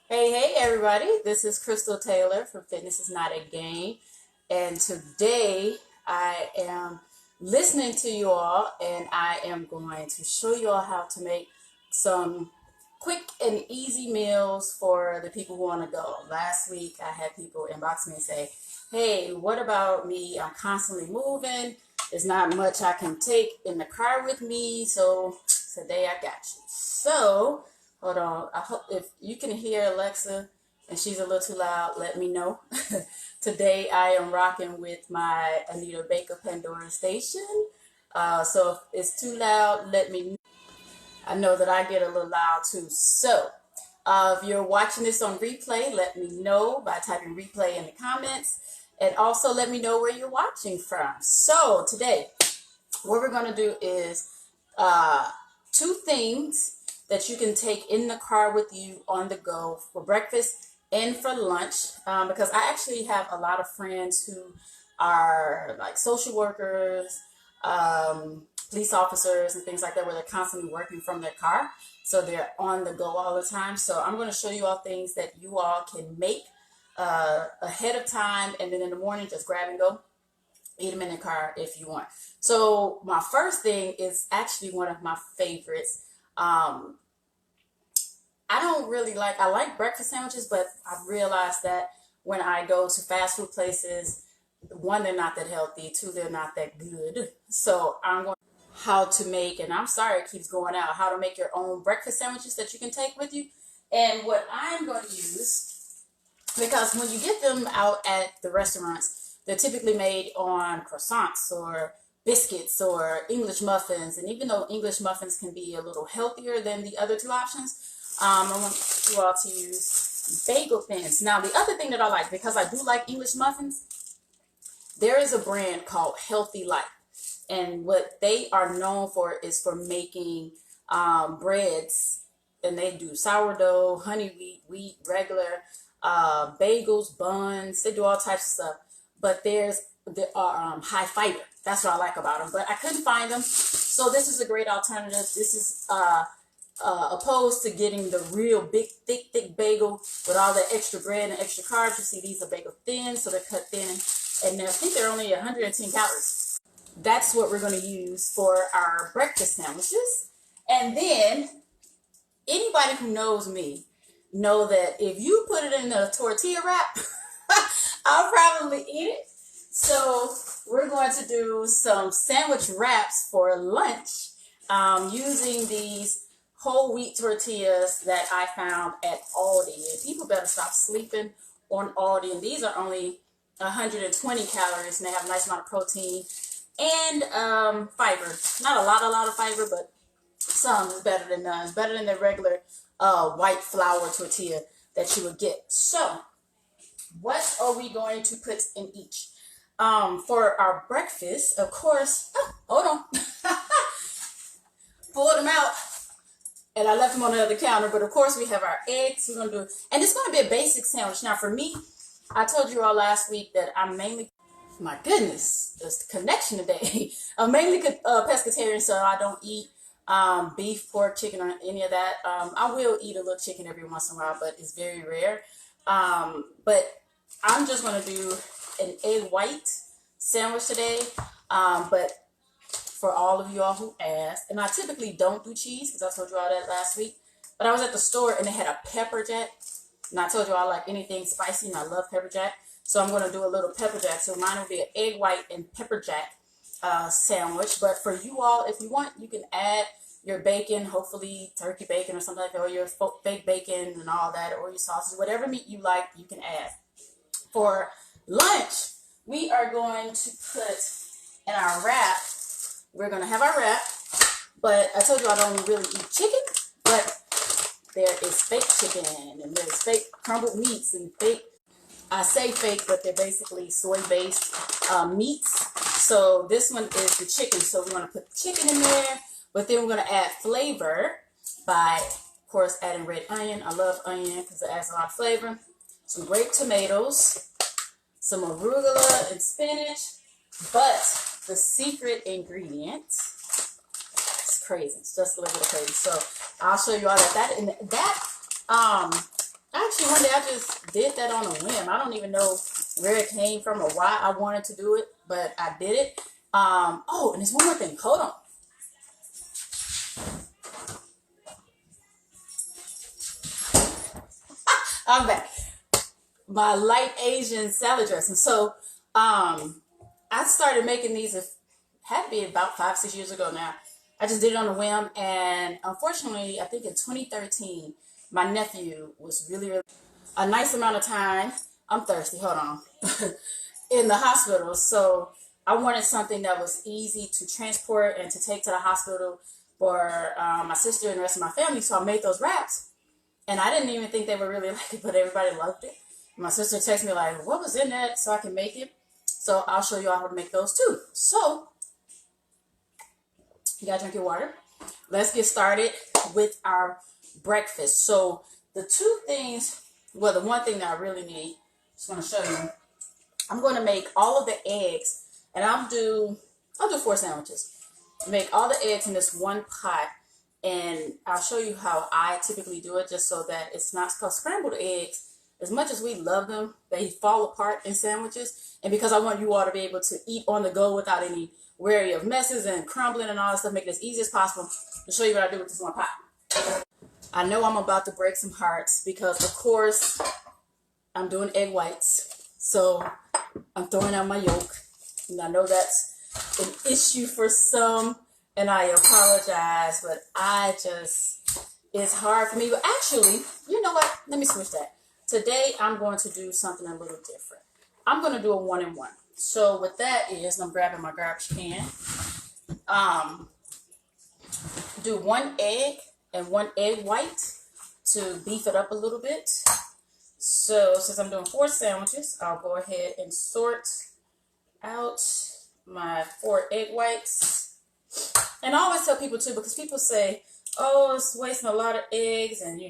Hey, everybody. This is Krystal Taylor from Fitness is Not a Game. And today I am listening to you all and I am going to show you all how to make some quick and easy meals for the people who want to go. Last week I had people inbox me and say, hey, what about me? I'm constantly moving. There's not much I can take in the car with me. So today I got you. So hold on. I hope if you can hear Alexa and she's a little too loud, let me know. Today I am rocking with my Anita Baker Pandora station. So if it's too loud, let me know. I know that I get a little loud too. So if you're watching this on replay, let me know by typing replay in the comments. And also let me know where you're watching from. So today, what we're going to do is two things that you can take in the car with you on the go for breakfast and for lunch, because I actually have a lot of friends who are like social workers, police officers, and things like that, where they're constantly working from their car. So they're on the go all the time. So I'm going to show you all things that you all can make ahead of time, and then in the morning, just grab and go. Eat them in the car if you want. So my first thing is actually one of my favorites. I don't really I like breakfast sandwiches, but I've realized that when I go to fast food places, one, they're not that healthy. Two, they're not that good. So I'm going how to make, and I'm sorry it keeps going out, how to make your own breakfast sandwiches that you can take with you. And what I'm going to use, because when you get them out at the restaurants, they're typically made on croissants or biscuits or English muffins. And even though English muffins can be a little healthier than the other two options, I want you all to use bagel thins. Now, the other thing that I like, because I do like English muffins, there is a brand called Healthy Life. And what they are known for is for making breads, and they do sourdough, honey wheat, regular bagels, buns. They do all types of stuff. But there are high fiber. That's what I like about them. But I couldn't find them, so this is a great alternative. This is opposed to getting the real big, thick bagel with all the extra bread and extra carbs. You see, these are bagel thin, so they're cut thin, and I think they're only 110 calories. That's what we're going to use for our breakfast sandwiches. And then anybody who knows me know that if you put it in a tortilla wrap, I'll probably eat it. So we're going to do some sandwich wraps for lunch, using these whole wheat tortillas that I found at Aldi. And people better stop sleeping on Aldi. And these are only 120 calories, and they have a nice amount of protein and fiber. Not a lot of fiber, but some is better than none. It's better than the regular white flour tortilla that you would get. So what are we going to put in each? For our breakfast, of course, hold on, pulled them out, and I left them on the other counter. But of course, we have our eggs. We're gonna do, and it's gonna be a basic sandwich. Now, for me, I told you all last week that I'm mainly, my goodness, there's the connection today. I'm mainly pescatarian, so I don't eat beef, pork, chicken, or any of that. I will eat a little chicken every once in a while, but it's very rare. But I'm just gonna do an egg white sandwich today. But for all of you all who asked, and I typically don't do cheese because I told you all that last week, but I was at the store and they had a pepper jack, and I told you all I like anything spicy, and I love pepper jack. So I'm going to do a little pepper jack. So mine will be an egg white and pepper jack sandwich. But for you all, if you want, you can add your bacon, hopefully turkey bacon or something like that, or your fake bacon and all that, or your sausage, whatever meat you like, you can add. For lunch, we are going to put in our wrap, we're going to have our wrap, but I told you I don't really eat chicken, but there is fake chicken, and there's fake crumbled meats, and fake, I say fake, but they're basically soy-based meats. So this one is the chicken, so we're going to put the chicken in there, but then we're going to add flavor by, of course, adding red onion. I love onion because it adds a lot of flavor. Some grape tomatoes, some arugula and spinach, but the secret ingredient, it's crazy. It's just a little bit crazy. So I'll show you all that. And that Actually, one day I just did that on a whim. I don't even know where it came from or why I wanted to do it, but I did it. Oh, and there's one more thing. Hold on. I'm back. My light Asian salad dressing. So, I started making these. Had to be about 5, 6 years ago now. I just did it on a whim, and unfortunately, I think in 2013, my nephew was really a nice amount of time. I'm thirsty. Hold on. In the hospital, so I wanted something that was easy to transport and to take to the hospital for my sister and the rest of my family. So I made those wraps, and I didn't even think they would really like it, but everybody loved it. My sister texted me like, "What was in that?" So I can make it. So I'll show you how to make those too. So you gotta drink your water. Let's get started with our breakfast. So the two things, well, the one thing that I really need, just want to show you. I'm going to make all of the eggs, and I'll do 4 sandwiches. Make all the eggs in this one pot, and I'll show you how I typically do it, just so that it's not, because scrambled eggs, as much as we love them, they fall apart in sandwiches. And because I want you all to be able to eat on the go without any worry of messes and crumbling and all that stuff, make it as easy as possible, to show you what I do with this one pot. I know I'm about to break some hearts because, of course, I'm doing egg whites. So I'm throwing out my yolk. And I know that's an issue for some, and I apologize, but it's hard for me. But actually, you know what? Let me switch that. Today, I'm going to do something a little different. I'm going to do a 1-in-1. So what that is, I'm grabbing my garbage can. Do 1 egg and 1 egg white to beef it up a little bit. So since I'm doing 4 sandwiches, I'll go ahead and sort out my 4 egg whites. And I always tell people too, because people say, "Oh, it's wasting a lot of eggs, and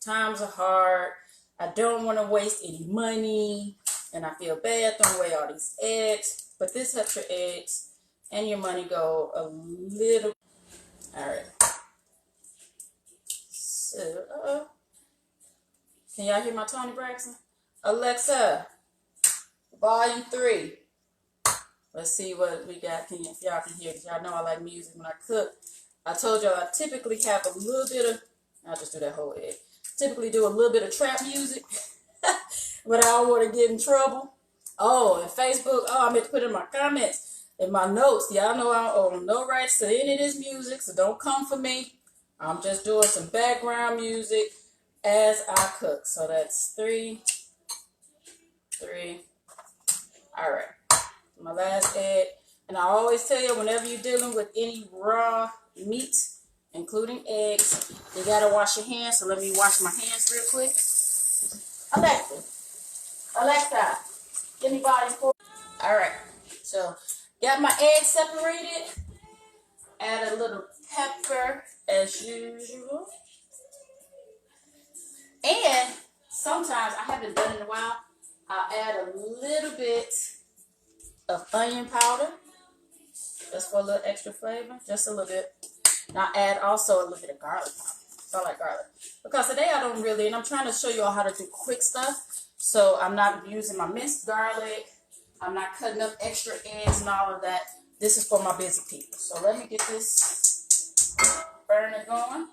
times are hard. I don't want to waste any money, and I feel bad throwing away all these eggs." But this helps your eggs and your money go a little. All right. So, can y'all hear my Tony Braxton? Alexa, volume 3. Let's see what we got. If y'all can hear, because y'all know I like music when I cook. I told y'all I typically have a little bit of, I'll just do that whole egg. Typically do a little bit of trap music, but I don't want to get in trouble. Oh, and Facebook, I meant to put in my comments, in my notes. Y'all know I don't own no rights to any of this music, so don't come for me. I'm just doing some background music as I cook. So that's 3. All right. My last egg. And I always tell you, whenever you're dealing with any raw meat, including eggs, you gotta wash your hands. So let me wash my hands real quick. Alexa, give me volume 4. All right. So got my eggs separated. Add a little pepper as usual. And sometimes, I haven't done it in a while, I'll add a little bit of onion powder, just for a little extra flavor, just a little bit. And I'll add also a little bit of garlic powder. So I like garlic. Because today I don't really, and I'm trying to show you all how to do quick stuff. So I'm not using my minced garlic. I'm not cutting up extra eggs and all of that. This is for my busy people. So let me get this burner going.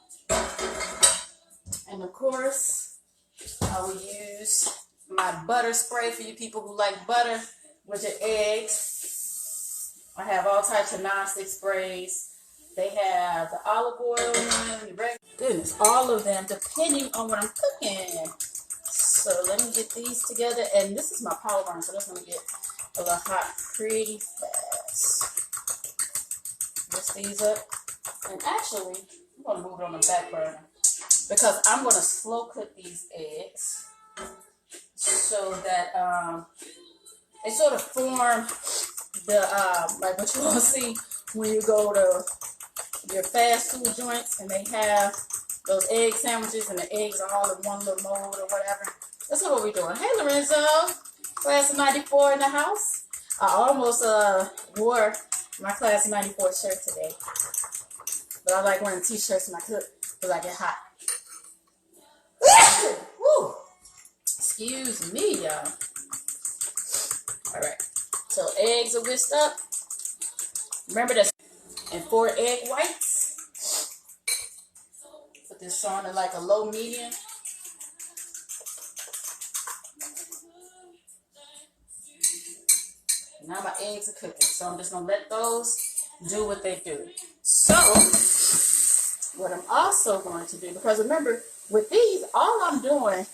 And of course, I will use my butter spray for you people who like butter with your eggs. I have all types of non-stick sprays. They have the olive oil one, the regular. Goodness, all of them, depending on what I'm cooking. So let me get these together. And this is my power burner, so that's going to get a little hot pretty fast. Mix these up. And actually, I'm going to move it on the back burner, because I'm going to slow cook these eggs so that they sort of form the, like what you want to see when you go to your fast food joints and they have those egg sandwiches and the eggs are all in one little mold or whatever. That's what we're doing. Hey, Lorenzo, class of 94 in the house. I almost wore my class of 94 shirt today, but I like wearing t-shirts when I cook because I get hot. Woo! Excuse me, y'all. All right. So eggs are whisked up. Remember that. And 4 egg whites. Put this on at like a low medium. Now my eggs are cooking. So I'm just going to let those do what they do. So what I'm also going to do, because remember, with these, all I'm doing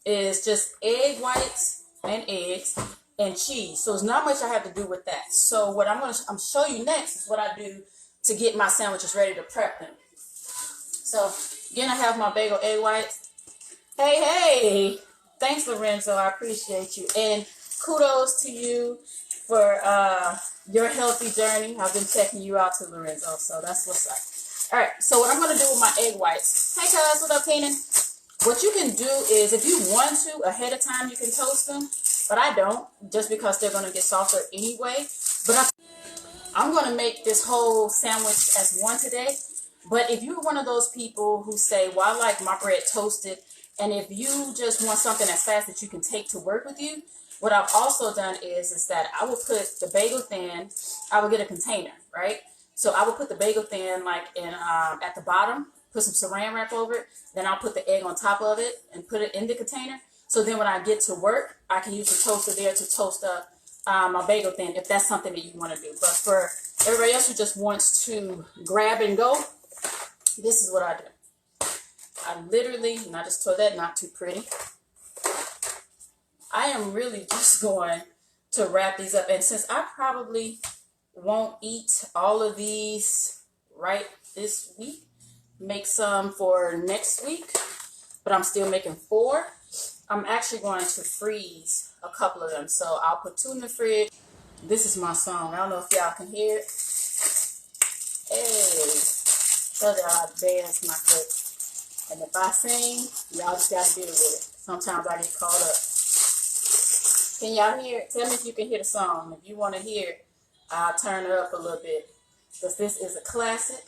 is just egg whites and eggs and cheese. So there's not much I have to do with that. So what I'm show you next is what I do to get my sandwiches ready to prep them. So again, I have my bagel egg whites. Hey, thanks, Lorenzo. I appreciate you. And kudos to you for your healthy journey. I've been checking you out too, Lorenzo. So that's what's up. All right, so what I'm going to do with my egg whites. Hey, cuz, what up, Kenan? What you can do is, if you want to, ahead of time, you can toast them. But I don't, just because they're going to get softer anyway. But I'm going to make this whole sandwich as one today. But if you're one of those people who say, well, I like my bread toasted, and if you just want something that's fast that you can take to work with you, what I've also done is that I will put the bagel thin, I will get a container, right? So I will put the bagel thin like in at the bottom, put some saran wrap over it, then I'll put the egg on top of it and put it in the container. So then when I get to work, I can use the toaster there to toast up my bagel thin, if that's something that you want to do. But for everybody else who just wants to grab and go, this is what I do. I literally, and I just told that not too pretty. I am really just going to wrap these up. And since I probably won't eat all of these right this week, make some for next week, but I'm still making 4. I'm actually going to freeze a couple of them. So I'll put 2 in the fridge. This is my song. I don't know if y'all can hear it. Hey, told y'all I dance my foot. And if I sing, y'all just got to deal with it. Sometimes I get caught up. Can y'all hear it? Tell me if you can hear the song. If you want to hear it, I'll turn it up a little bit. Because this is a classic.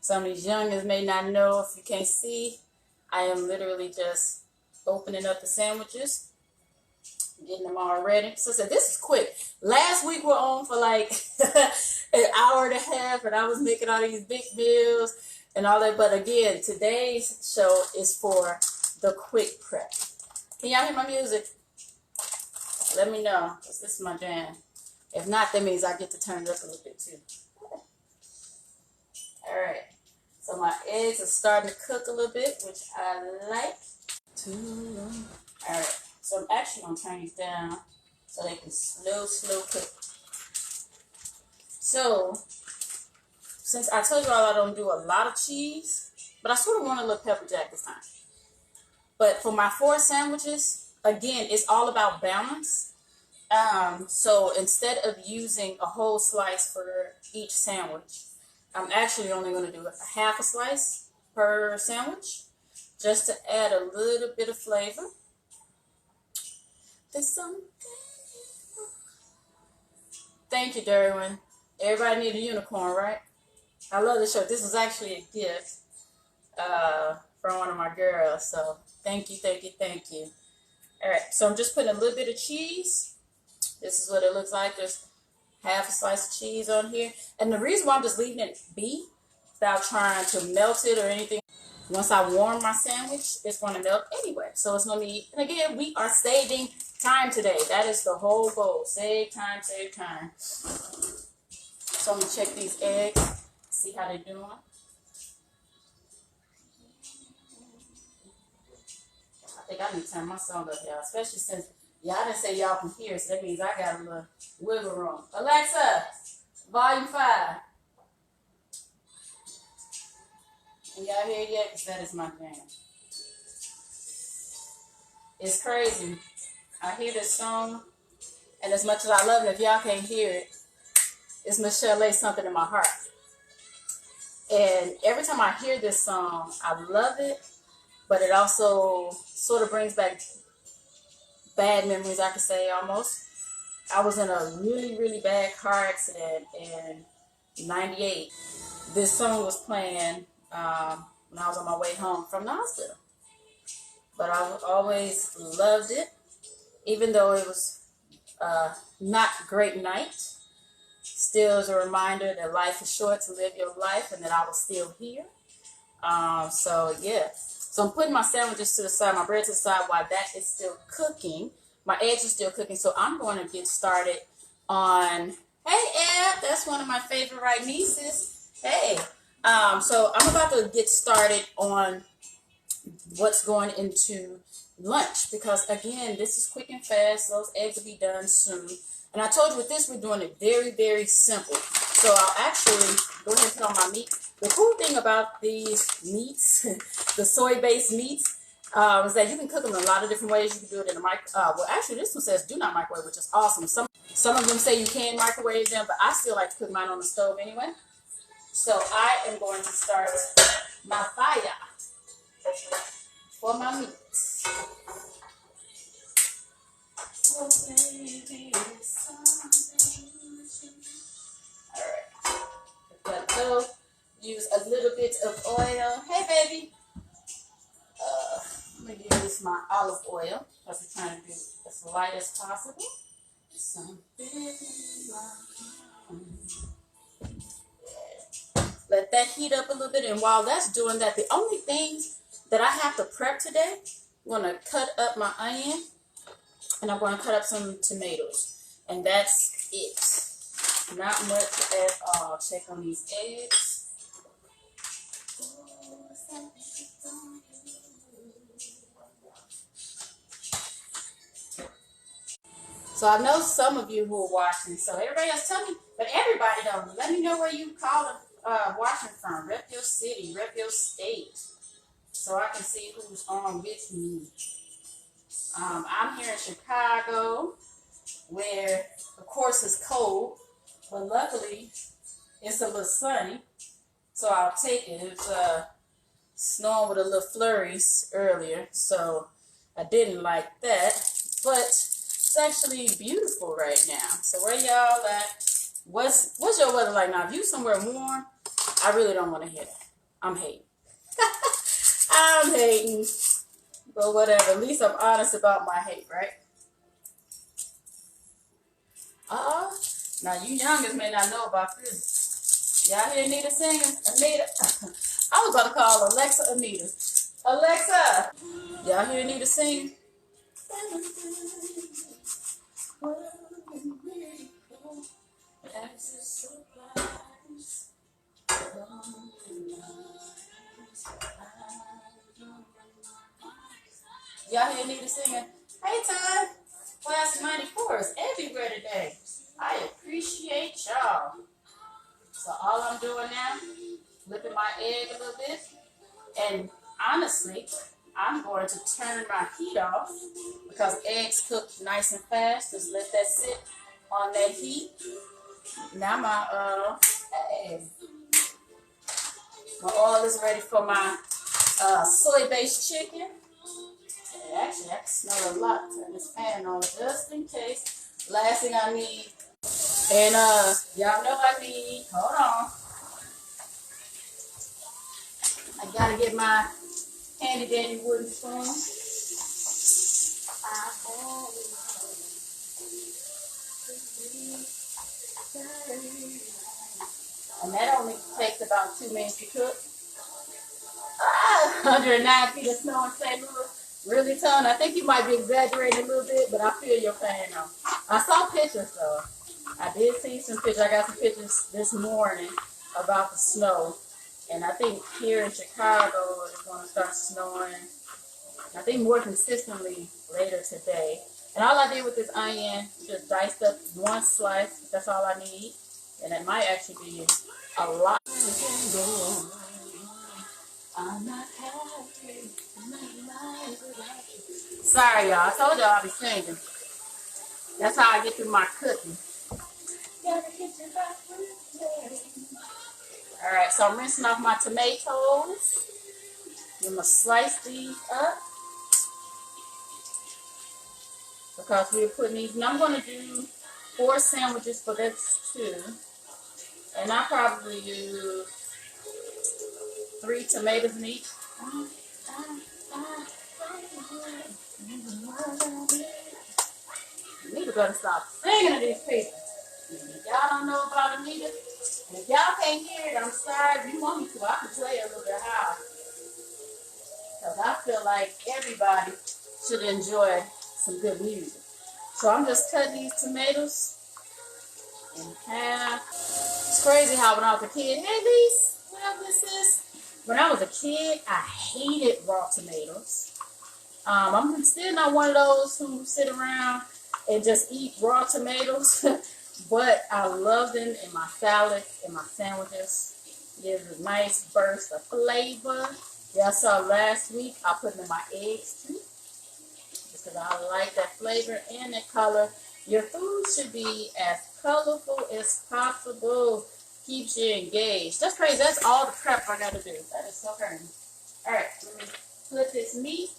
Some of these youngins may not know. If you can't see, I am literally just opening up the sandwiches, getting them all ready. So this is quick. Last week we're on for like an hour and a half, and I was making all these big meals and all that. But again, today's show is for the quick prep. Can y'all hear my music? Let me know, because this is my jam. If not, that means I get to turn it up a little bit too. All right. So my eggs are starting to cook a little bit, which I like. All right. So I'm actually going to turn these down so they can slow cook. So since I told you all I don't do a lot of cheese, but I sort of want a little pepper jack this time. But for my 4 sandwiches, again, it's all about balance. So instead of using a whole slice for each sandwich, I'm actually only going to do a half a slice per sandwich, just to add a little bit of flavor. Thank you, Derwin. Everybody need a unicorn, right? I love the show. This was actually a gift from one of my girls. So thank you. All right, so I'm just putting a little bit of cheese. This is what it looks like. Just half a slice of cheese on here. And the reason why I'm just leaving it be, without trying to melt it or anything, once I warm my sandwich, it's going to melt anyway. So it's going to be, and again, we are saving time today. That is the whole goal. Save time. So I'm going to check these eggs, see how they're doing. I think I need to turn my song up, y'all, especially since y'all didn't say y'all can hear, so that means I got a little wiggle room. Alexa, volume 5. Can y'all hear it yet? Because that is my jam. It's crazy. I hear this song, and as much as I love it, if y'all can't hear it, it's Michelle Lay Something in My Heart. And every time I hear this song, I love it, but it also sort of brings back bad memories, I could say, almost. I was in a really, really bad car accident in '98. This song was playing when I was on my way home from the hospital. but I've always loved it, even though it was not a great night. Still is a reminder that life is short to live your life and that I was still here. So yeah. So I'm putting my sandwiches to the side, my bread to the side while that is still cooking. My eggs are still cooking. So I'm going to get started on, hey Eb, that's one of my favorite right nieces. Hey. So I'm about to get started on what's going into lunch because again, this is quick and fast. Those eggs will be done soon. And I told you with this, we're doing it very, very simple. So I'll actually go ahead and put on my meat. The cool thing about these meats, the soy-based meats, is that you can cook them in a lot of different ways. You can do it in a well, actually, this one says do not microwave, which is awesome. Some of them say you can microwave them, but I still like to cook mine on the stove anyway. So I am going to start my fire for my meat. Oh, baby, all right. Go. Use a little bit of oil. Hey, baby. I'm going to use my olive oil because we're trying to do as light as possible. Let that heat up a little bit. And while that's doing that, the only things that I have to prep today, I'm going to cut up my onion and I'm going to cut up some tomatoes. And that's it. Not much at all. Check on these eggs. So I know some of you who are watching. So everybody else tell me, but everybody don't. Let me know where you call watching from. Rep your city, rep your state, so I can see who's on with me. I'm here in Chicago, where of course it's cold, but luckily it's a little sunny, so I'll take it. It's snowing with a little flurries earlier, so I didn't like that, but it's actually beautiful right now. So where y'all at? What's your weather like now? If you somewhere warm, I really don't want to hear that. I'm hating. I'm hating. But whatever. At least I'm honest about my hate, right? Now you youngers may not know about this. Y'all hear Anita singing? Anita. I was about to call Alexa Anita. Alexa. Y'all hear Anita singing? Y'all hear Anita singing? Hey, Todd. Class 94 is everywhere today. I appreciate y'all. So all I'm doing now, flipping my egg a little bit. And honestly, I'm going to turn my heat off because eggs cook nice and fast. Just let that sit on that heat. Now my oil is ready for my soy-based chicken. Actually, I can smell a lot. Turn this pan on just in case. Last thing I need. And y'all know I need, hold on. I gotta get my handy dandy wooden spoon. And that only takes about 2 minutes to cook. 109 feet of snow in St. Louis. Really, Tone? I think you might be exaggerating a little bit, but I feel your pain though. I saw pictures though. I did see some pictures. I got some pictures this morning about the snow. And I think here in Chicago, it's going to start snowing, I think more consistently later today. And all I did with this onion, just diced up one slice. That's all I need. And it might actually be a lot. I'm not happy. Sorry, y'all. I told y'all I'll be singing. That's how I get through my cooking. Alright, so I'm rinsing off my tomatoes. I'm going to slice these up. Because we're putting these, and I'm going to do 4 sandwiches for this too. And I probably use 3 tomatoes in each. better stop singing to these people. If y'all don't know about Anita, and if y'all can't hear it, I'm sorry. If you want me to, I can play a little bit higher. Because I feel like everybody should enjoy some good music. So I'm just cutting these tomatoes in half. It's crazy how when I was a kid, hey Lise, whatever this is. When I was a kid, I hated raw tomatoes. I'm still not one of those who sit around and just eat raw tomatoes, but I love them in my salad, in my sandwiches. Gives a nice burst of flavor. Y'all saw last week, I put them in my eggs too, because I like that flavor and that color. Your food should be as colorful as possible. Keeps you engaged. That's crazy. That's all the prep I got to do. That is so crazy. All right, let me put this meat.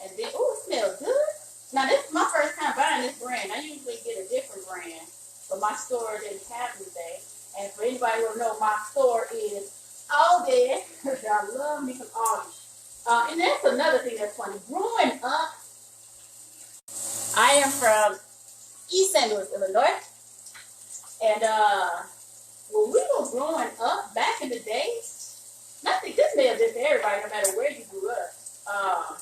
And then, oh, it smells good. Now, this is my first time buying this brand. I usually get a different brand, but my store didn't have anything. And for anybody who don't know, my store is Aldi. I love me some Aldi. And that's another thing that's funny. Growing up, I am from East St. Louis, Illinois. And when we were growing up back in the day, I think this may have been for everybody, no matter where you grew up.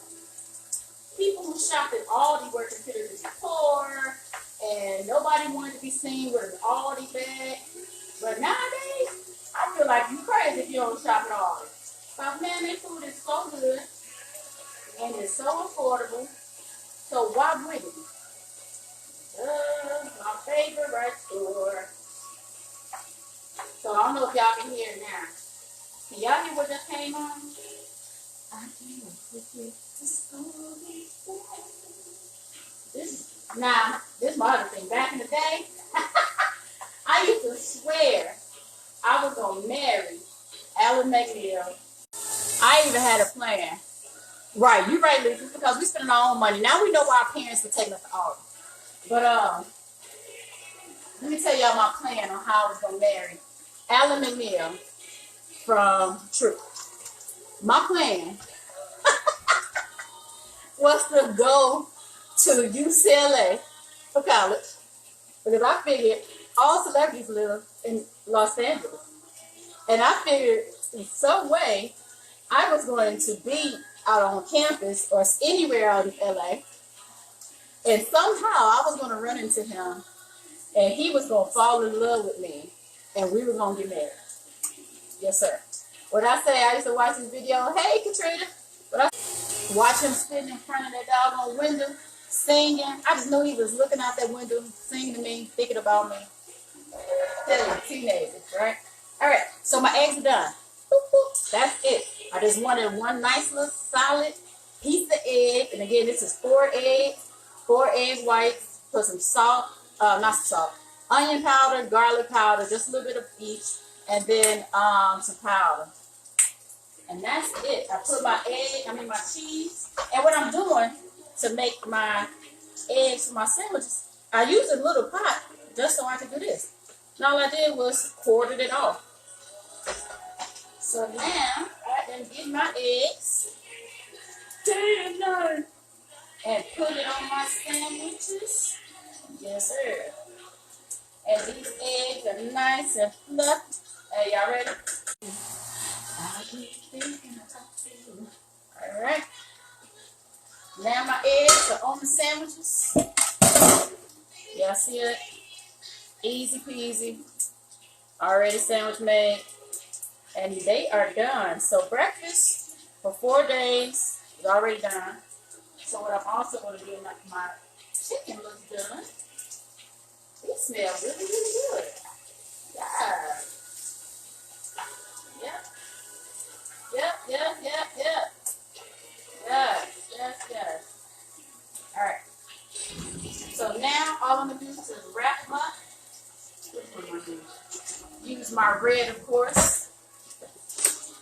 People who shopped at Aldi were considered to be poor, and nobody wanted to be seen with an Aldi bag. But nowadays, I feel like you're crazy if you don't shop at Aldi. But man, their food is so good, and it's so affordable. So why wouldn't you? My favorite right store. So I don't know if y'all can hear it now. Can y'all hear what just came on? I can't forget the story. This is my other thing. Back in the day, I used to swear I was going to marry Alan McNeil. I even had a plan. Right, you're right, Lisa, because we spending our own money. Now we know why our parents were taking us to Aldi. But let me tell y'all my plan on how I was going to marry Alan McNeil from Truth. My plan was to go to UCLA for college, because I figured all celebrities live in Los Angeles. And I figured in some way I was going to be out on campus or anywhere out in LA. And somehow I was going to run into him and he was going to fall in love with me and we were going to get married. Yes, sir. What I say, I used to watch this video, hey Katrina, but I watch him sitting in front of that doggone window singing. I just knew he was looking out that window, singing to me, thinking about me. Teenagers, right? All right, so my eggs are done. Boop, boop. That's it. I just wanted one nice little solid piece of egg. And again, this is 4 egg whites. Put some salt, not salt, onion powder, garlic powder, just a little bit of each, and then some powder. And that's it. I put my my cheese. And what I'm doing to make my eggs for my sandwiches, I use a little pot just so I could do this. And all I did was quartered it off. So now I can get my eggs and put it on my sandwiches. Yes, sir. And these eggs are nice and fluffy. Hey, y'all ready? I'll be thinking about you. All right. Now my eggs are on the sandwiches. Y'all see it? Easy peasy. Already sandwich made. And they are done. So breakfast for 4 days is already done. So what I'm also going to do, my chicken looks done. It smells really, really good. Yeah. Yep. Yes. All right. So now all I'm going to do is wrap them up. Which one am I doing? Use my red, of course.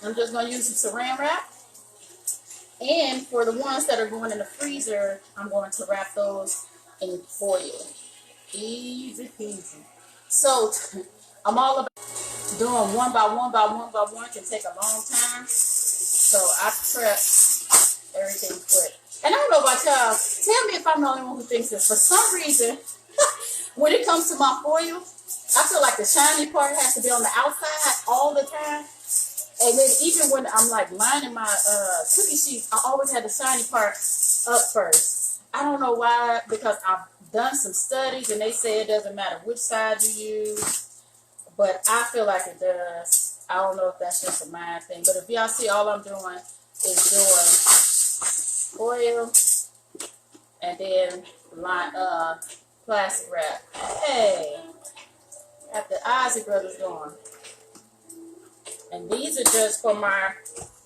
I'm just going to use some saran wrap. And for the ones that are going in the freezer, I'm going to wrap those in foil. Easy peasy. So I'm all about doing one by one can take a long time. So I prep everything quick. And I don't know about y'all. Tell me if I'm the only one who thinks this. For some reason, when it comes to my foil, I feel like the shiny part has to be on the outside all the time. And then even when I'm like lining my cookie sheets, I always have the shiny part up first. I don't know why, because I've done some studies and they say it doesn't matter which side you use, but I feel like it does. I don't know if that's just a mind thing, but if y'all see, all I'm doing is doing oil and then line plastic wrap. Hey, got the Ozzy Brothers going. And these are just for my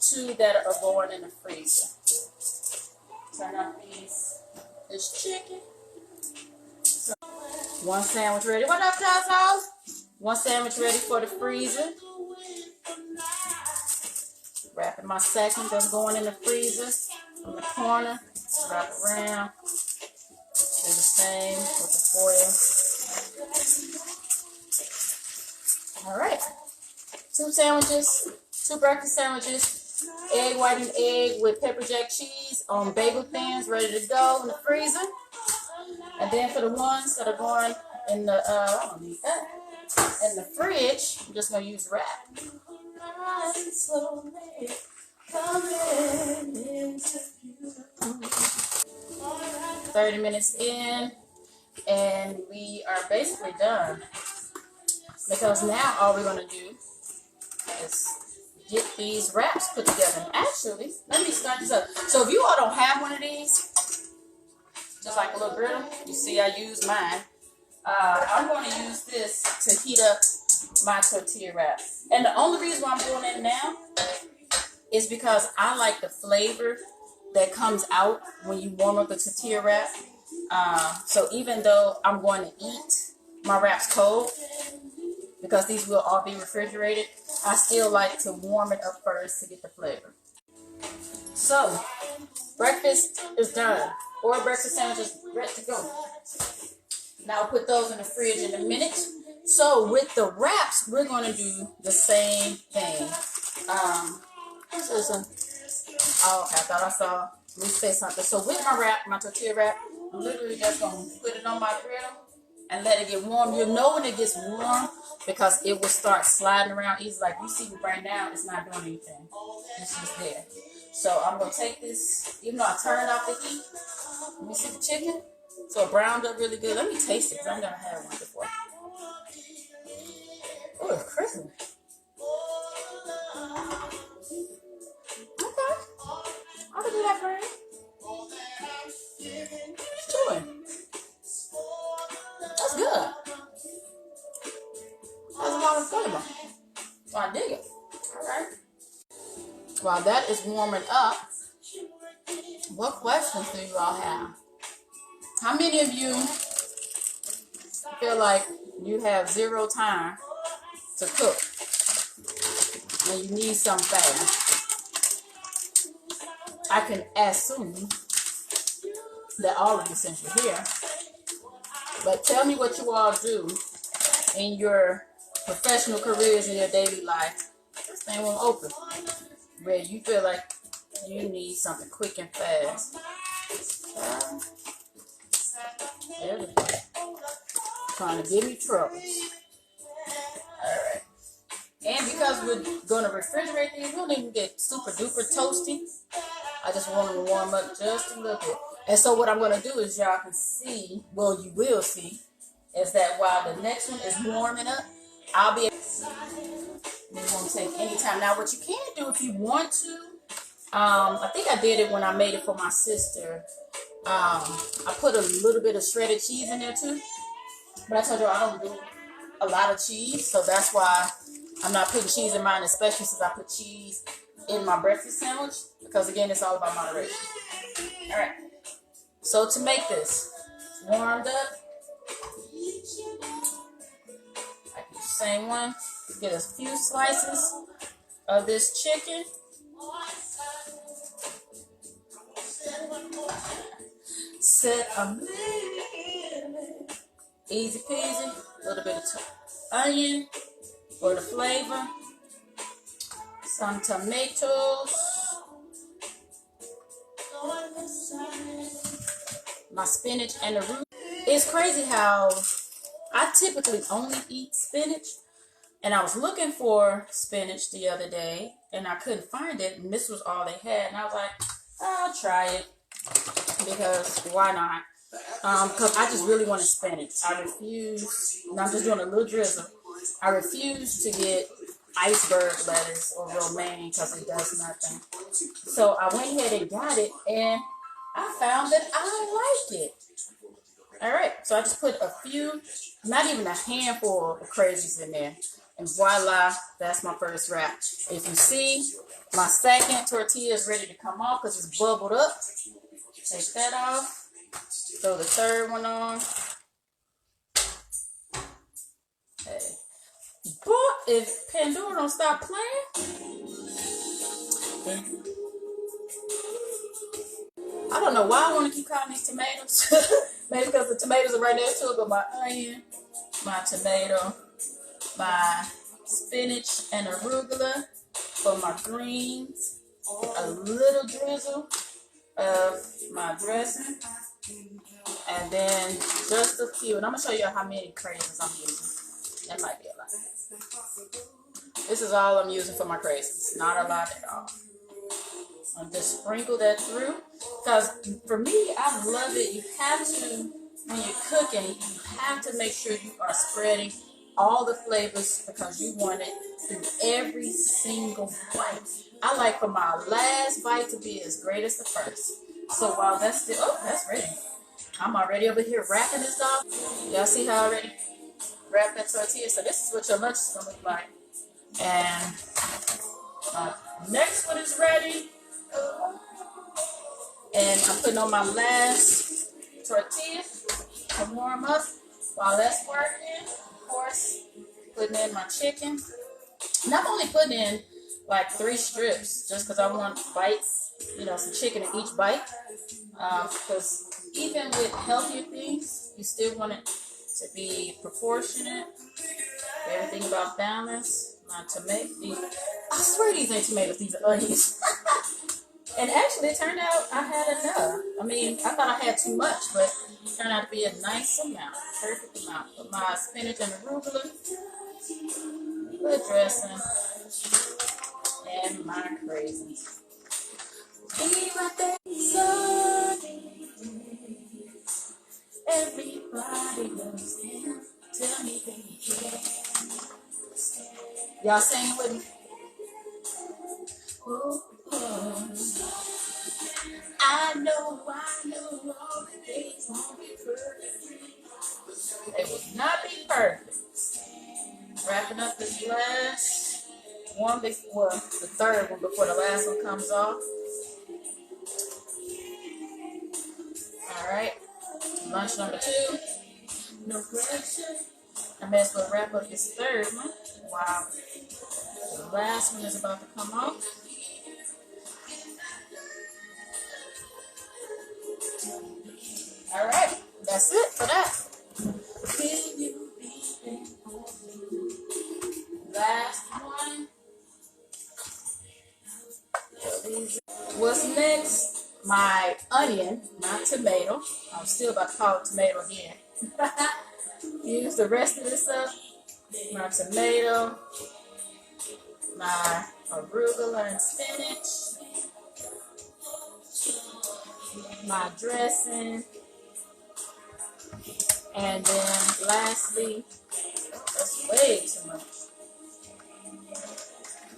2 that are going in the freezer. Turn off this chicken. So, 1 sandwich ready. What up, Tazo? 1 sandwich ready for the freezer. Wrapping my second that's going in the freezer from the corner. Wrap around. Do the same with the foil. All right. 2 sandwiches, 2 breakfast sandwiches, egg white and egg with pepper jack cheese on bagel thins, ready to go in the freezer. And then for the ones that are going in the, I don't need that, in the fridge, I'm just going to use wrap. 30 minutes in, and we are basically done. Because now all we're going to do is get these wraps put together. And actually, let me start this up. So if you all don't have one of these, just like a little griddle, you see I use mine. I'm going to use this to heat up my tortilla wrap. And the only reason why I'm doing it now is because I like the flavor that comes out when you warm up the tortilla wrap. So even though I'm going to eat my wraps cold, because these will all be refrigerated, I still like to warm it up first to get the flavor. So, breakfast is done. 4 breakfast sandwiches ready to go. Now I'll put those in the fridge in a minute. So with the wraps, we're going to do the same thing. Oh, I thought I saw me say something. So with my wrap, my tortilla wrap, I'm literally just going to put it on my griddle and let it get warm. You'll know when it gets warm because it will start sliding around easy. Like you see me right now, it's not doing anything. It's just there. So I'm going to take this, even though I turned off the heat. Let me see the chicken. So it browned up really good. Let me taste it because I've never had one before. Oh, it's crispy. Okay. I can do that for you. It's chewing. That's good. That's a lot of flavor. So I dig it. Alright. While that is warming up, what questions do you all have? How many of you feel like you have 0 time to cook and you need something fast? I can assume that all of you, since you're here, but tell me what you all do in your professional careers, in your daily life. This thing won't open. Where you feel like you need something quick and fast. Trying to give me troubles. Alright. And because we're going to refrigerate these, we don't even get super duper toasty. I just want them to warm up just a little bit. And so what I'm going to do is y'all can see, well you will see, is that while the next one is warming up, I'll be able it won't take any time. Now what you can do if you want to, I think I did it when I made it for my sister. I put a little bit of shredded cheese in there too. But I told you I don't do a lot of cheese, so that's why I'm not putting cheese in mine, especially since I put cheese in my breakfast sandwich, because again, it's all about moderation. All right, so to make this warmed up, I do the same one. Get a few slices of this chicken. Set a minute. Easy peasy. A little bit of onion for the flavor. Some tomatoes. my spinach and arugula. It's crazy how I typically only eat spinach. And I was looking for spinach the other day, and I couldn't find it, and this was all they had. And I was like, I'll try it, because why not? Because I just really wanted spinach. I refuse, and I'm just doing a little drizzle. I refuse to get iceberg lettuce or romaine because it does nothing. So I went ahead and got it, and I found that I like it. All right, so I just put a few, not even a handful of crazies in there. And voila, that's my first wrap. If you see, my second tortilla is ready to come off because it's bubbled up. Take that off. Throw the third one on. Hey. But if Pandora don't stop playing, I don't know why I want to keep calling these tomatoes. Maybe because the tomatoes are right next to it, but my onion, my tomato, my spinach and arugula for my greens, a little drizzle of my dressing, and then just a few. And I'm going to show you how many craisins I'm using. That might be a lot. This is all I'm using for my craisins. Not a lot at all. I'll just sprinkle that through. Because for me, I love it. You have to, when you're cooking, you have to make sure you are spreading all the flavors because you want it through every single bite. I like for my last bite to be as great as the first. So while that's still, oh, that's ready. I'm already over here wrapping this off. Y'all see how I already wrapped that tortilla? So this is what your lunch is going to look like. And next one is ready. And I'm putting on my last tortilla to warm up. While that's working, of course, putting in my chicken. And I'm only putting in like 3 strips just because I want bites, you know, some chicken in each bite. Because even with healthier things, you still want it to be proportionate. Everything about balance. My tomato. I swear these ain't tomatoes, these are onions. And actually, it turned out I had enough. I mean, I thought I had too much, but it turned out to be a nice amount, perfect amount. Put my spinach and arugula, the dressing, and my craisins. Be right there, Sunday. Everybody loves him. Tell me that you can. Y'all sing with me? Oh, oh. I know all the days won't be perfect. They will not be perfect. Wrapping up this last one before, the third one before the last one comes off. Alright, lunch number 2. No pressure. I may as well wrap up this third one. Wow. The last one is about to come off. All right, that's it for that. Last one. What's next? My onion, not tomato. I'm still about to call it tomato again. Use the rest of this up. My tomato, my arugula and spinach, my dressing, and then lastly, that's way too much.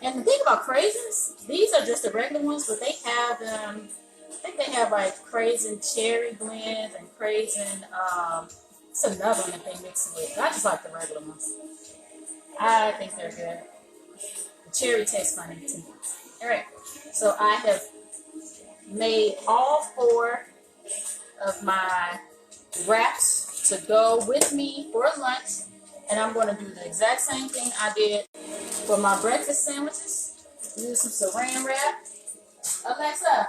And the thing about craisins, these are just the regular ones, but they have I think they have like craisin cherry blend and craisin, it's another one that they mix it with. I just like the regular ones. I think they're good. The cherry tastes funny to me. Alright, so I have made all 4 of my wraps to go with me for lunch. And I'm going to do the exact same thing I did for my breakfast sandwiches. Use some saran wrap. Alexa,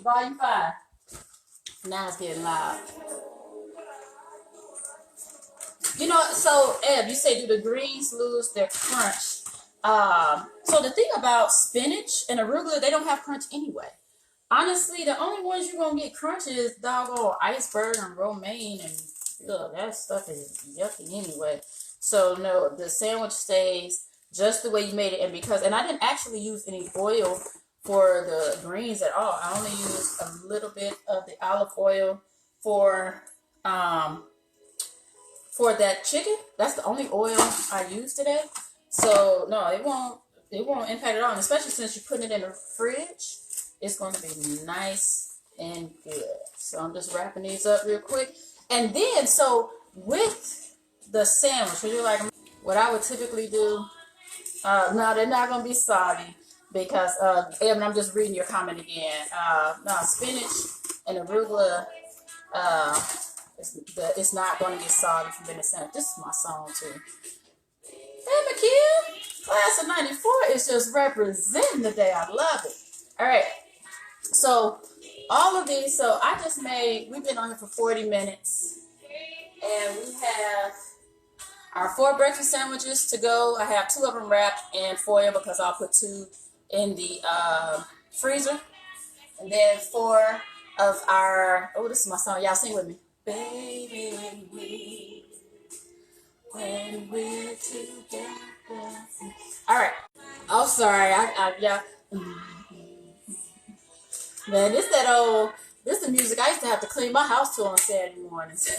volume 5. Now it's getting loud. You know, so Eb, you say do the greens lose their crunch? So the thing about spinach and arugula, they don't have crunch anyway. Honestly, the only ones you're gonna get crunchy is doggone iceberg and romaine, and ugh, that stuff is yucky anyway. So no, the sandwich stays just the way you made it, and I didn't actually use any oil for the greens at all. I only used a little bit of the olive oil for um for that chicken. That's the only oil I used today. So no, it won't impact at all. And especially since you're putting it in the fridge, it's going to be nice and good. So I'm just wrapping these up real quick. And then so with the sandwich, would you like what I would typically do? No, they're not gonna be soggy because Evan, I'm just reading your comment again. No, spinach and arugula. Uh, it's not going to get soggy from being a sandwich. This is my song too. Hey, McKill, class of '94 is just representing the day. I love it. All right, so all of these. So I just made. We've been on here for 40 minutes, and we have our 4 breakfast sandwiches to go. I have 2 of them wrapped in foil because I'll put 2 in the freezer. And then 4 of our, oh, this is my song. Y'all sing with me. Baby, when we're together. All right. Oh, sorry. Yeah. Man, this is the music I used to have to clean my house to on Saturday mornings.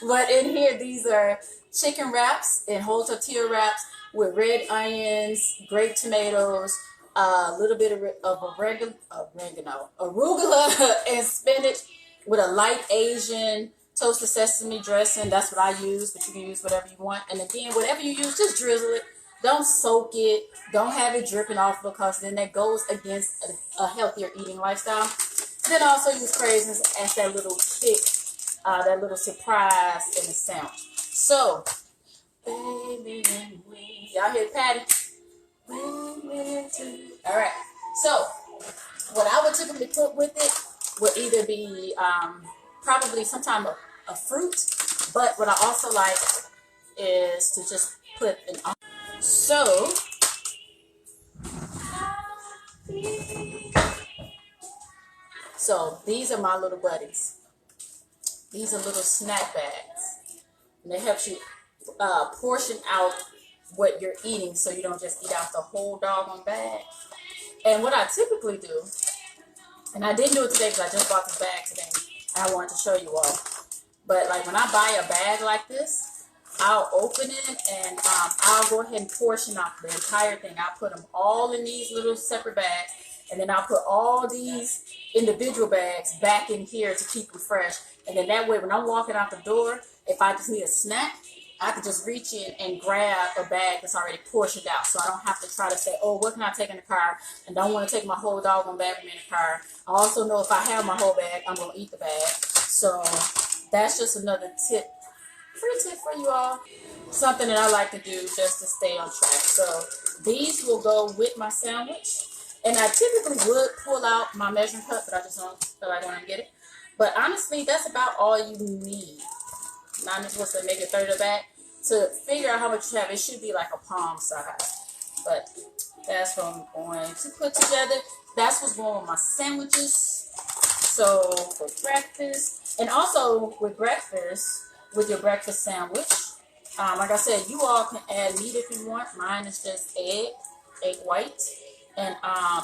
But in here, these are chicken wraps and whole tortilla wraps with red onions, grape tomatoes, a little bit of oregano, arugula, and spinach with a light Asian toasted sesame dressing. That's what I use, but you can use whatever you want. And again, whatever you use, just drizzle it. Don't soak it. Don't have it dripping off because then that goes against a healthier eating lifestyle. Then also use craisins as that little kick, that little surprise in the sandwich. So, baby, y'all hear Patty? All right. So, what I would typically put with it would either be probably some type of fruit, but what I also like is to just put an so these are my little buddies. These are little snack bags, and they help you portion out what you're eating, so you don't just eat out the whole doggone bag. And what I typically do, and I didn't do it today because I just bought this bag today, and I wanted to show you all. But like when I buy a bag like this, I'll open it and I'll go ahead and portion out the entire thing. I'll put them all in these little separate bags, and then I'll put all these individual bags back in here to keep them fresh. And then that way, when I'm walking out the door, if I just need a snack, I could just reach in and grab a bag that's already portioned out. So I don't have to try to say, oh, what can I take in the car? And don't want to take my whole doggone bag with me in the car. I also know if I have my whole bag, I'm going to eat the bag. So that's just another tip, free tip for you all. Something that I like to do just to stay on track. So these will go with my sandwich. And I typically would pull out my measuring cup, but I just don't feel like I want to get it. But honestly, that's about all you need. Not just what's to make it third of that. To figure out how much you have, it should be like a palm size. But that's what I'm going to put together. That's what's going with my sandwiches. So for breakfast, and also with breakfast, with your breakfast sandwich, like I said, you all can add meat if you want. Mine is just egg white, and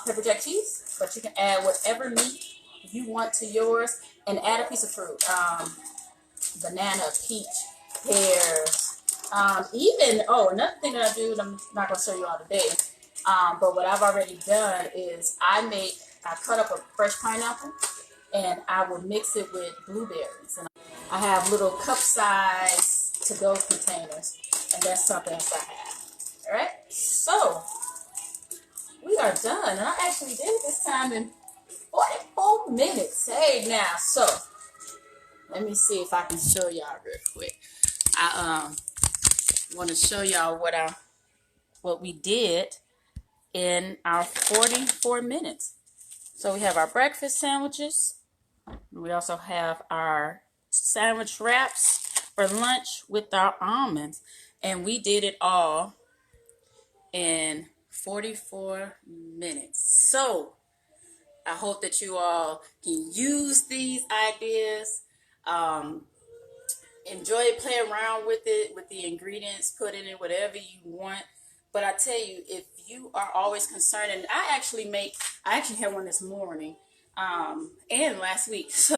pepper jack cheese. But you can add whatever meat you want to yours, and add a piece of fruit. Banana, peach, pears. Another thing that I do, and I'm not going to show you all today, but what I've already done is I cut up a fresh pineapple, and I will mix it with blueberries. And I have little cup size to-go containers, and that's something else I have. All right, so we are done, and I actually did it this time in 44 minutes. Hey, now, so let me see if I can show y'all real quick. I want to show y'all what we did in our 44 minutes. So we have our breakfast sandwiches. We also have our sandwich wraps for lunch with our almonds. And we did it all in 44 minutes. So I hope that you all can use these ideas. Um, Enjoy it, play around with it, with the ingredients, put in it whatever you want. But I tell you, if you are always concerned, and I actually had one this morning, and last week. So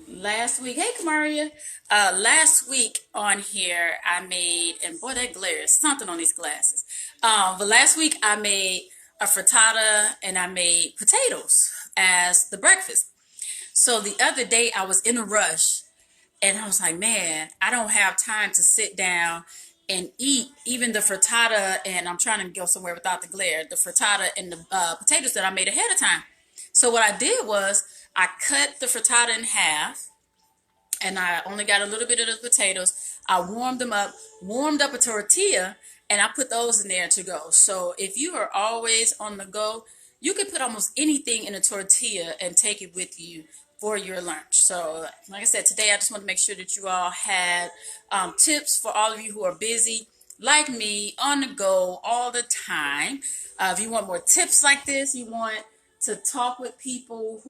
last week, hey Kamaria, last week on here I made, and boy that glare is something on these glasses. But last week I made a frittata and I made potatoes as the breakfast. So the other day I was in a rush and I was like, man, I don't have time to sit down and eat even the frittata. And I'm trying to go somewhere without the glare, the frittata and the potatoes that I made ahead of time. So what I did was I cut the frittata in half and I only got a little bit of the potatoes. I warmed up a tortilla, and I put those in there to go. So if you are always on the go, you can put almost anything in a tortilla and take it with you for your lunch. So like I said, today I just want to make sure that you all had tips for all of you who are busy like me, on the go all the time. If you want more tips like this, you want to talk with people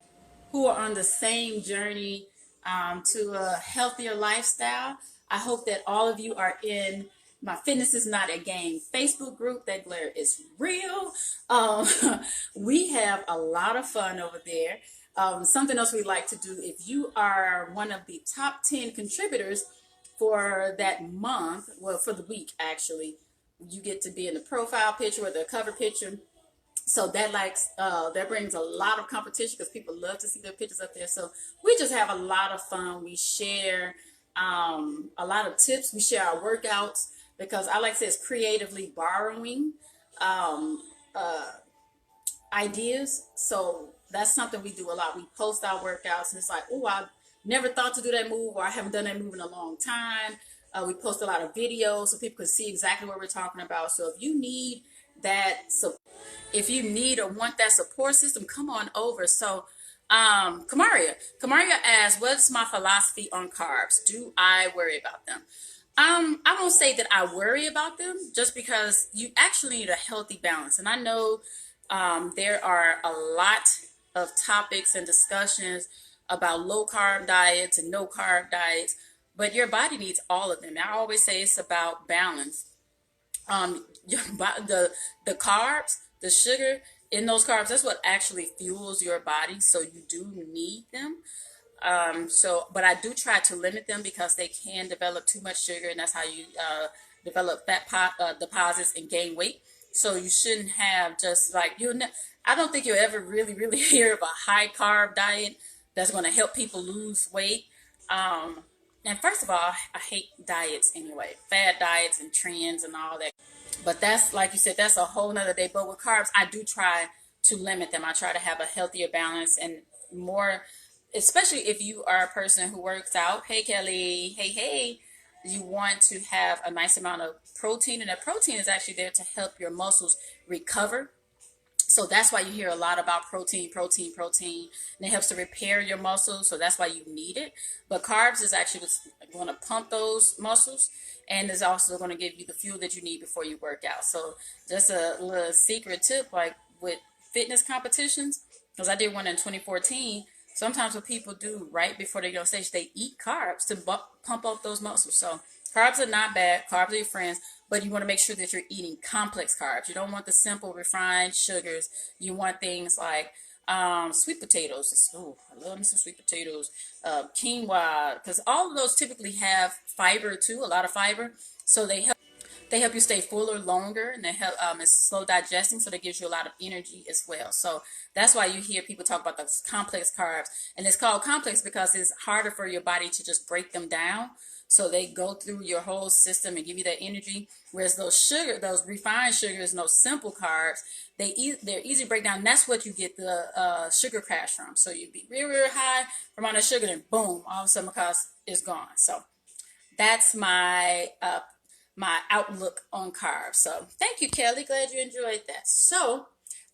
who are on the same journey to a healthier lifestyle. I hope that all of you are in my Fitness is Not a Game Facebook group. That glare is real. Um, we have a lot of fun over there. Something else we like to do, if you are one of the top 10 contributors for that month, well, for the week actually, you get to be in the profile picture or the cover picture. So that brings a lot of competition because people love to see their pictures up there. So we just have a lot of fun. We share a lot of tips. We share our workouts because I like to say it's creatively borrowing um, uh, ideas. So that's something we do a lot. We post our workouts and it's like, oh, I never thought to do that move, or I haven't done that move in a long time. We post a lot of videos so people can see exactly what we're talking about. So if you need that support, if you need or want that support system, come on over. So, Kamaria asks, what's my philosophy on carbs? Do I worry about them? I won't say that I worry about them just because you actually need a healthy balance. And I know there are a lot of topics and discussions about low carb diets and no carb diets, but your body needs all of them. I always say it's about balance. The carbs, the sugar in those carbs, that's what actually fuels your body. So you do need them. But I do try to limit them because they can develop too much sugar, and that's how you develop deposits and gain weight. So you shouldn't have just like I don't think you'll ever really hear of a high carb diet that's going to help people lose weight. And first of all, I hate diets anyway, fad diets and trends and all that. But that's, like you said, that's a whole nother day. But with carbs, I do try to limit them. I try to have a healthier balance and more, especially if you are a person who works out. Hey, Kelly. Hey. You want to have a nice amount of protein, and that protein is actually there to help your muscles recover. So that's why you hear a lot about protein. And it helps to repair your muscles. So that's why you need it. But carbs is actually going to pump those muscles, and is also going to give you the fuel that you need before you work out. So just a little secret tip, like with fitness competitions, because I did one in 2014. Sometimes what people do right before they go on stage, they eat carbs to pump up those muscles. So carbs are not bad. Carbs are your friends, but you want to make sure that you're eating complex carbs. You don't want the simple refined sugars. You want things like sweet potatoes. Oh, I love me some sweet potatoes. Quinoa, because all of those typically have fiber too, a lot of fiber. So they help you stay fuller longer, and they help it's slow digesting, so that gives you a lot of energy as well. So that's why you hear people talk about those complex carbs, and it's called complex because it's harder for your body to just break them down. So they go through your whole system and give you that energy. Whereas those refined sugars, and those simple carbs, they're easy to break down. And that's what you get the sugar crash from. So you'd be real high from all that sugar, and boom, all of a sudden because it's gone. So that's my outlook on carbs. So thank you, Kelly. Glad you enjoyed that. So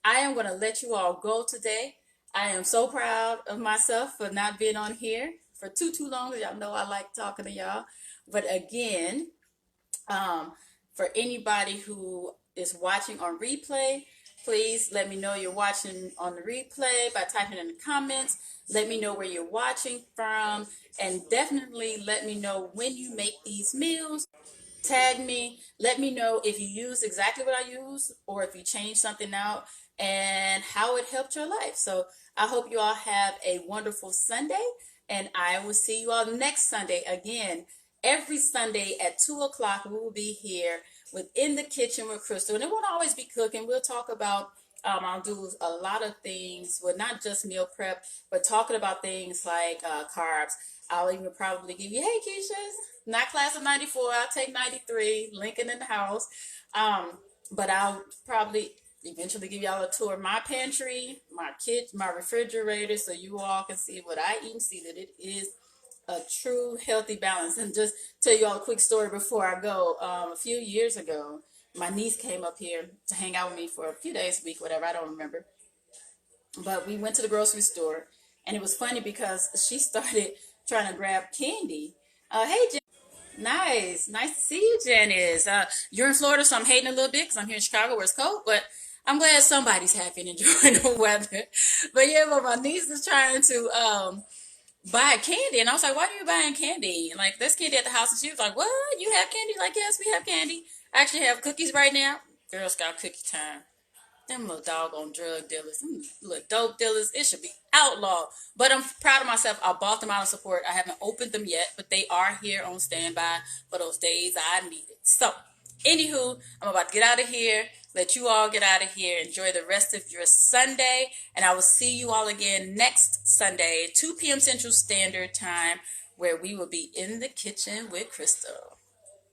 I am going to let you all go today. I am so proud of myself for not being on here for too long. Y'all know I like talking to y'all. But again, for anybody who is watching on replay, Please let me know you're watching on the replay by typing in the comments. Let me know where you're watching from, and definitely let me know when you make these meals. Tag me. Let me know if you use exactly what I use or if you change something out and how it helped your life. So I hope you all have a wonderful Sunday, and I will see you all next Sunday again. Every Sunday at 2 o'clock, we will be here within the kitchen with Krystal, and it won't always be cooking. We'll talk about I'll do a lot of things, well, not just meal prep, but talking about things like carbs. I'll even probably give you, hey, Keisha, not class of 94, I'll take 93, Lincoln in the house. But I'll probably eventually give y'all a tour of my pantry, my kitchen, my refrigerator, so you all can see what I eat and see that it is a true healthy balance. And just tell you all a quick story before I go. A few years ago, my niece came up here to hang out with me for a few days a week, whatever, I don't remember. But we went to the grocery store, and it was funny because she started trying to grab candy. Hey, nice to see you, Janice. You're in Florida, so I'm hating a little bit because I'm here in Chicago where it's cold, but I'm glad somebody's happy and enjoying the weather. But yeah, but my niece is trying to buy candy, and I was like, "Why are you buying candy? Like, there's candy at the house." And she was like, "What? You have candy?" Like, yes, we have candy. I actually have cookies right now. Girl Scout cookie time. Them little doggone drug dealers, them little dope dealers, it should be outlawed. But I'm proud of myself. I bought them out of support. I haven't opened them yet, but they are here on standby for those days I need it. So, anywho, I'm about to get out of here. Let you all get out of here. Enjoy the rest of your Sunday. And I will see you all again next Sunday, 2 p.m. Central Standard Time, where we will be in the kitchen with Krystal.